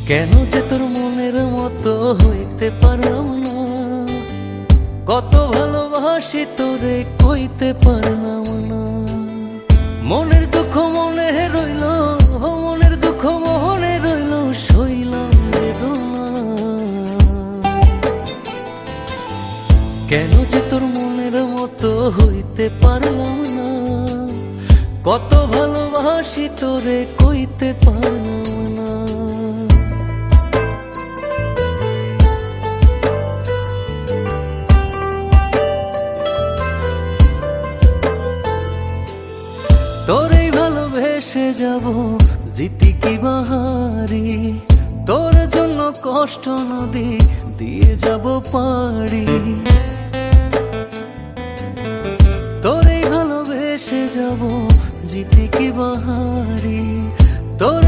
কেন যে তোর মনের মতো হইতে পারলাম না, কত ভালোবাসি তোরে কইতে পারলাম না। মনের দুঃখ মনে রইল, মনের দুঃখ মনে রইল, সইলাম বেদনা। কেন যে তোর মনের মতো হইতে পারলাম না, কত ভালোবাসি তোরে কইতে পারলাম না। তোরেই ভালোবেসে যাব জিতি কি বাহারি, তোর জন্য কষ্ট নদী দিয়ে যাব পাড়ি। তোরেই ভালোবেসে যাব জিতি কি বাহারি, তোর